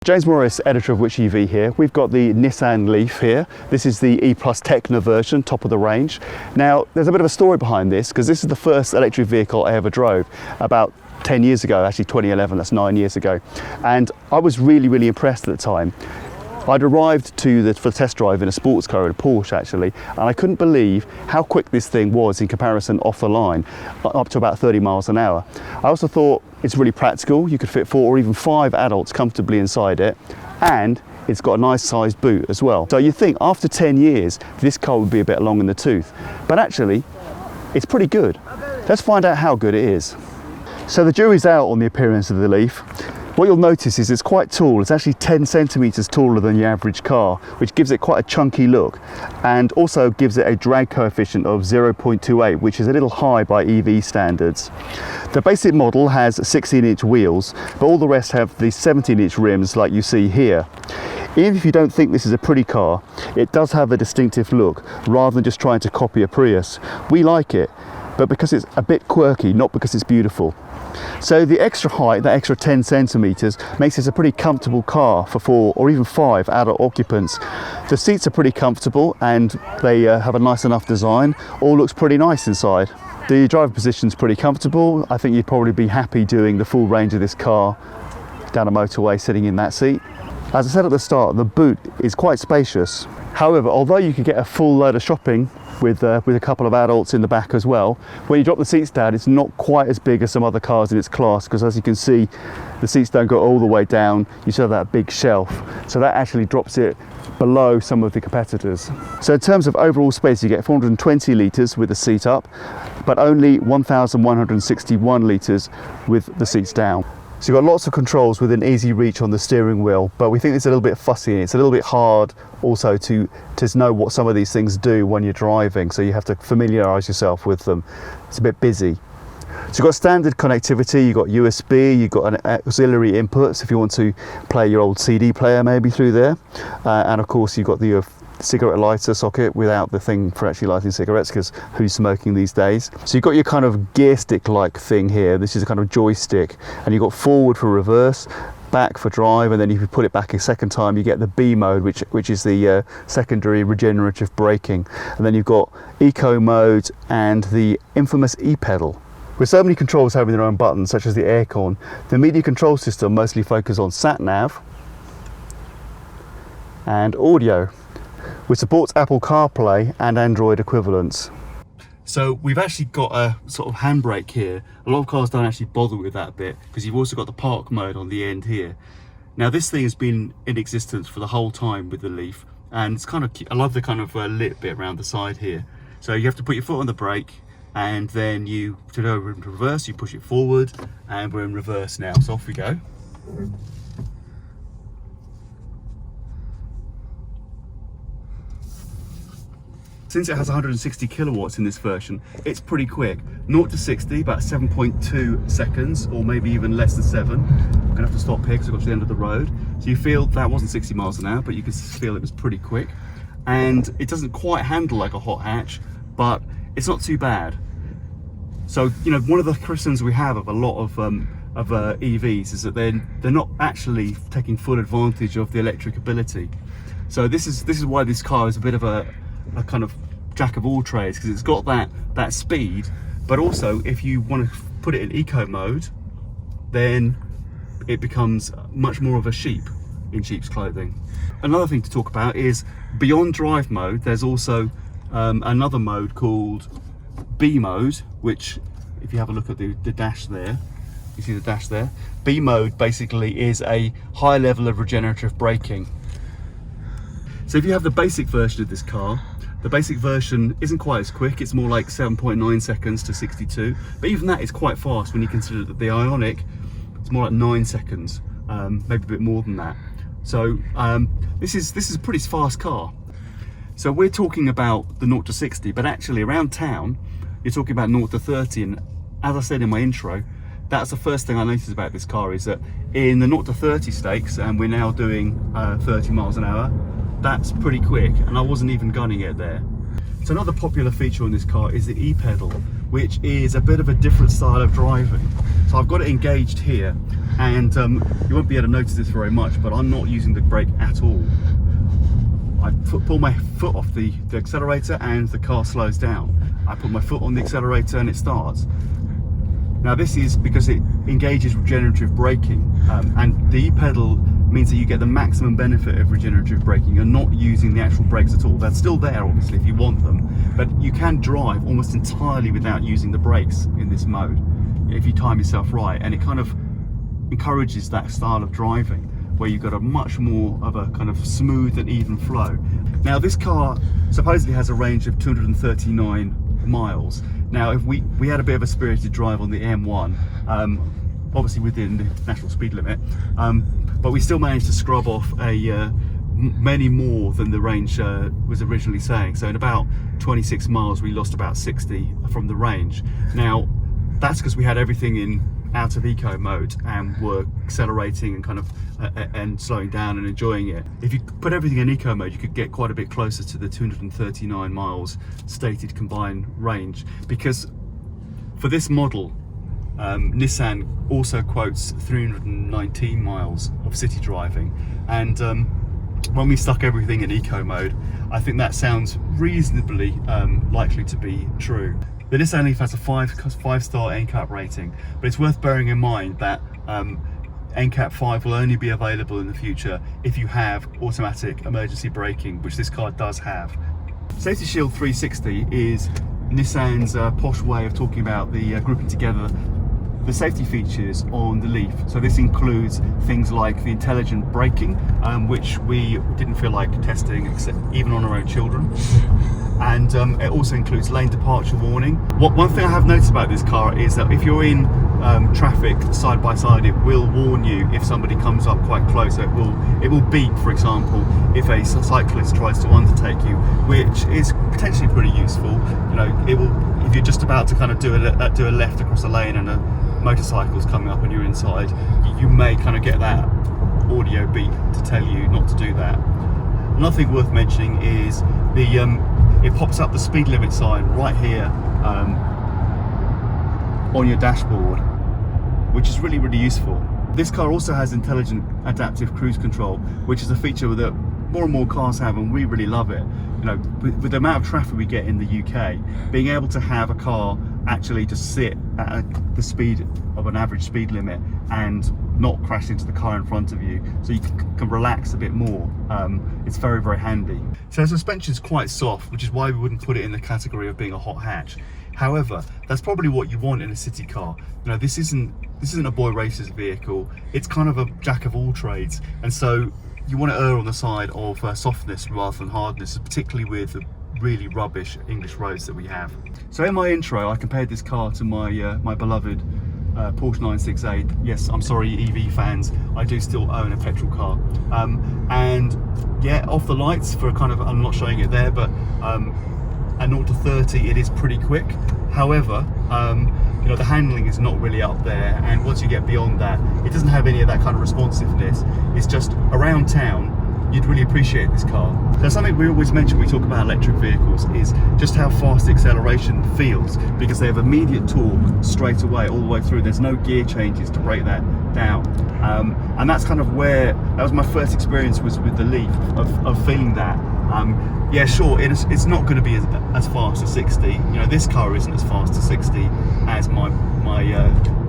James Morris, editor of WhichEV here. We've got the Nissan Leaf here. This is the E+ Techno version, top of the range. Now, there's a bit of a story behind this because this is the first electric vehicle I ever drove about 10 years ago, actually 2011, that's 9 years ago. And I was really impressed at the time. I'd arrived for the test drive in a sports car, in a Porsche actually, and I couldn't believe how quick this thing was in comparison off the line, up to about 30 miles an hour. I also thought it's really practical. You could fit 4 or even 5 adults comfortably inside it, and it's got a nice sized boot as well. So you think after 10 years, this car would be a bit long in the tooth, but actually it's pretty good. Let's find out how good it is. So the jury's out on the appearance of the Leaf. What you'll notice is it's quite tall. It's actually 10 centimetres taller than the average car, which gives it quite a chunky look, and also gives it a drag coefficient of 0.28, which is a little high by EV standards. The basic model has 16-inch wheels, but all the rest have the 17-inch rims like you see here. Even if you don't think this is a pretty car, it does have a distinctive look, rather than just trying to copy a Prius. We like it, but because it's a bit quirky, not because it's beautiful. So the extra height, that extra 10 centimetres, makes this a pretty comfortable car for 4 or even 5 adult occupants. The seats are pretty comfortable and they have a nice enough design. All looks pretty nice inside. The driver position's pretty comfortable. I think you'd probably be happy doing the full range of this car down a motorway sitting in that seat. As I said at the start, the boot is quite spacious. However, although you could get a full load of shopping with a couple of adults in the back as well, when you drop the seats down, it's not quite as big as some other cars in its class, because as you can see, the seats don't go all the way down. You still have that big shelf, so that actually drops it below some of the competitors. So in terms of overall space, you get 420 litres with the seat up, but only 1,161 litres with the seats down. So you've got lots of controls within easy reach on the steering wheel, but we think it's a little bit fussy and it's a little bit hard also to know what some of these things do when you're driving, so you have to familiarise yourself with them. It's a bit busy. So you've got standard connectivity, you've got USB, you've got an auxiliary inputs if you want to play your old CD player maybe through there, and of course you've got the cigarette lighter socket without the thing for actually lighting cigarettes, because who's smoking these days? So you've got your kind of gear stick like thing here. This is a kind of joystick, and you've got forward for reverse, back for drive, and then if you put it back a second time you get the B mode, which is the secondary regenerative braking, and then you've got eco mode and the infamous e-pedal. With so many controls having their own buttons, such as the aircon, the media control system mostly focuses on sat-nav and audio, which supports Apple CarPlay and Android equivalents. So we've actually got a sort of handbrake here. A lot of cars don't actually bother with that bit, because you've also got the park mode on the end here. Now this thing has been in existence for the whole time with the Leaf, and it's kind of cute. I love the kind of lit bit around the side here. So you have to put your foot on the brake, and then to go into reverse, you push it forward, and we're in reverse now. So off we go. Since it has 160 kilowatts in this version, it's pretty quick. 0 to 60, about 7.2 seconds, or maybe even less than 7. I'm gonna have to stop here because I've got to the end of the road. So you feel that wasn't 60 miles an hour, but you can feel it was pretty quick. And it doesn't quite handle like a hot hatch, but it's not too bad. So, you know, one of the criticisms we have of a lot of EVs is that they're not actually taking full advantage of the electric ability. So this is why this car is a bit of a kind of jack of all trades, because it's got that speed, but also if you want to put it in eco mode, then it becomes much more of a sheep in sheep's clothing. Another thing to talk about is beyond drive mode, there's also another mode called B mode, which if you have a look at the dash there, you see the dash there. B mode basically is a high level of regenerative braking. So if you have the basic version of this car, the basic version isn't quite as quick. It's more like 7.9 seconds to 62, but even that is quite fast when you consider that the Ionic, it's more like 9 seconds, maybe a bit more than that. So this is a pretty fast car. So we're talking about the 0 to 60, but actually around town, you're talking about 0 to 30, and as I said in my intro, that's the first thing I noticed about this car, is that in the 0 to 30 stakes, and we're now doing 30 miles an hour, that's pretty quick, and I wasn't even gunning it there. So another popular feature on this car is the e-pedal, which is a bit of a different style of driving. So I've got it engaged here, And you won't be able to notice this very much, but I'm not using the brake at all. I pull my foot off the accelerator and the car slows down. I put my foot on the accelerator and it starts. Now this is because it engages regenerative braking, and the e-pedal means that you get the maximum benefit of regenerative braking. You're not using the actual brakes at all. They're still there obviously if you want them, but you can drive almost entirely without using the brakes in this mode if you time yourself right, and it kind of encourages that style of driving where you've got a much more of a kind of smooth and even flow. Now this car supposedly has a range of 239 miles. Now if we had a bit of a spirited drive on the M1, obviously within the national speed limit, but we still managed to scrub off many more than the range was originally saying. So in about 26 miles we lost about 60 from the range. Now that's because we had everything in out of eco mode and were accelerating and kind of and slowing down and enjoying it. If you put everything in eco mode, you could get quite a bit closer to the 239 miles stated combined range, because for this model Nissan also quotes 319 miles of city driving, and when we stuck everything in eco mode, I think that sounds reasonably likely to be true. The Nissan Leaf has a 5-star NCAP rating, but it's worth bearing in mind that NCAP 5 will only be available in the future if you have automatic emergency braking, which this car does have. Safety Shield 360 is Nissan's posh way of talking about the grouping together the safety features on the Leaf. So this includes things like the intelligent braking, which we didn't feel like testing except even on our own children. And it also includes lane departure warning. One thing I have noticed about this car is that if you're in traffic side by side, it will warn you if somebody comes up quite close. So it will beep, for example, if a cyclist tries to undertake you, which is potentially pretty useful. You know, it will, if you're just about to kind of do a left across a lane and a motorcycle's coming up and you're inside, you may kind of get that audio beep to tell you not to do that. Another thing worth mentioning is it pops up the speed limit sign right here on your dashboard, which is really, really useful. This car also has intelligent adaptive cruise control, which is a feature that more and more cars have, and we really love it. You know, with the amount of traffic we get in the UK, being able to have a car actually just sit at the speed of an average speed limit and not crash into the car in front of you, so you can relax a bit more, it's very, very handy. So the suspension is quite soft, which is why we wouldn't put it in the category of being a hot hatch. However, that's probably what you want in a city car. You know, this isn't a boy racer's vehicle. It's kind of a jack of all trades, and so you want to err on the side of softness rather than hardness, particularly with the really rubbish English roads that we have. So in my intro, I compared this car to my my beloved Porsche 968. Yes, I'm sorry, EV fans, I do still own a petrol car. And yeah, off the lights for a kind of, I'm not showing it there, but at 0 to 30 it is pretty quick. However, you know, the handling is not really up there, and once you get beyond that, it doesn't have any of that kind of responsiveness. It's just around town, you'd really appreciate this car. So something we always mention when we talk about electric vehicles is just how fast the acceleration feels, because they have immediate torque straight away, all the way through. There's no gear changes to break that down. And that's kind of where, that was my first experience was with the Leaf, of feeling that. Yeah, sure, it's not going to be as fast as 60. You know, this car isn't as fast as 60 as my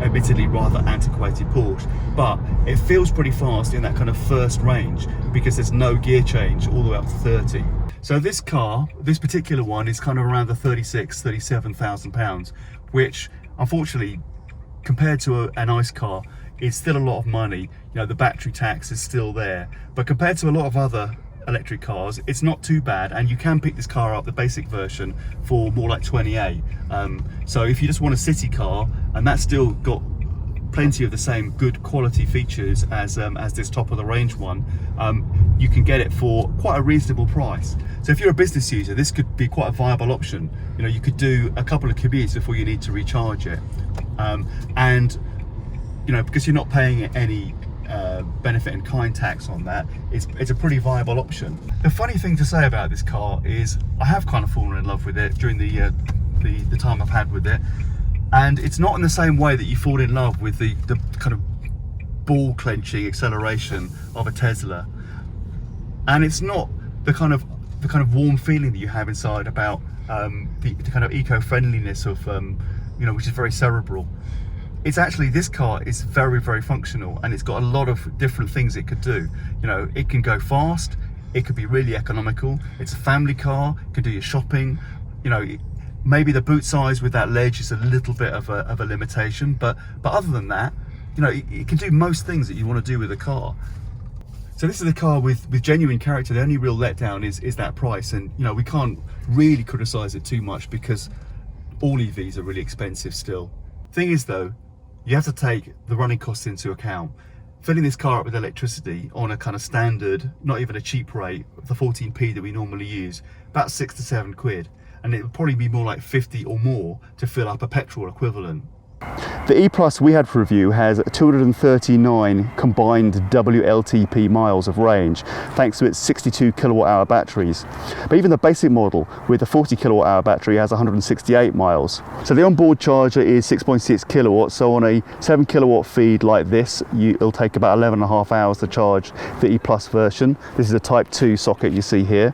admittedly rather antiquated Porsche, but it feels pretty fast in that kind of first range because there's no gear change all the way up to 30. So this car, this particular one, is kind of around the 37,000 pounds, which unfortunately, compared to a nice car, is still a lot of money. You know, the battery tax is still there, but compared to a lot of other electric cars, it's not too bad, and you can pick this car up, the basic version, for more like 28. So if you just want a city car, and that's still got plenty of the same good quality features as this top of the range one, you can get it for quite a reasonable price. So if you're a business user, this could be quite a viable option. You know, you could do a couple of commutes before you need to recharge it, and you know, because you're not paying any benefit in kind tax on that, it's a pretty viable option. The funny thing to say about this car is I have kind of fallen in love with it during the time I've had with it, and it's not in the same way that you fall in love with the kind of ball clenching acceleration of a Tesla, and it's not the kind of warm feeling that you have inside about the kind of eco-friendliness of you know, which is very cerebral. It's actually, this car is very, very functional, and it's got a lot of different things it could do. You know, it can go fast, it could be really economical, it's a family car, it can do your shopping. You know, maybe the boot size with that ledge is a little bit of a limitation, but other than that, you know, it can do most things that you want to do with a car. So this is a car with genuine character. The only real letdown is that price, and you know, we can't really criticize it too much because all EVs are really expensive still. Thing is though, you have to take the running costs into account. Filling this car up with electricity on a kind of standard, not even a cheap rate, the 14p that we normally use, about 6 to 7 quid. And it would probably be more like 50 or more to fill up a petrol equivalent. The E-Plus we had for review has 239 combined WLTP miles of range, thanks to its 62 kilowatt hour batteries. But even the basic model with the 40 kilowatt hour battery has 168 miles. So the onboard charger is 6.6 kilowatts, so on a 7 kilowatt feed like this, it'll take about 11.5 hours to charge the E-Plus version. This is a Type 2 socket you see here.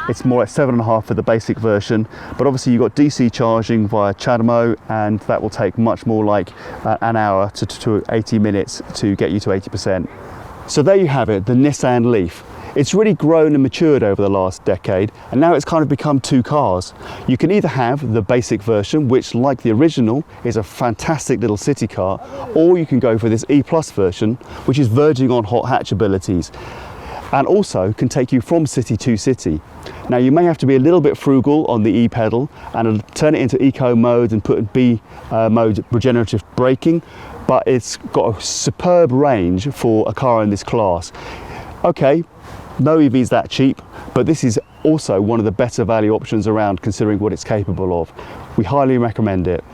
It's more like 7.5 for the basic version, but obviously you've got DC charging via CHAdeMO, and that will take much more like an hour to 80 minutes to get you to 80%. So there you have it, the Nissan Leaf. It's really grown and matured over the last decade, and now it's kind of become two cars. You can either have the basic version, which like the original is a fantastic little city car, or you can go for this E-Plus version, which is verging on hot hatch abilities, and also can take you from city to city. Now you may have to be a little bit frugal on the E pedal and turn it into eco mode and put B mode regenerative braking, but it's got a superb range for a car in this class. Okay, no EV is that cheap, but this is also one of the better value options around considering what it's capable of. We highly recommend it.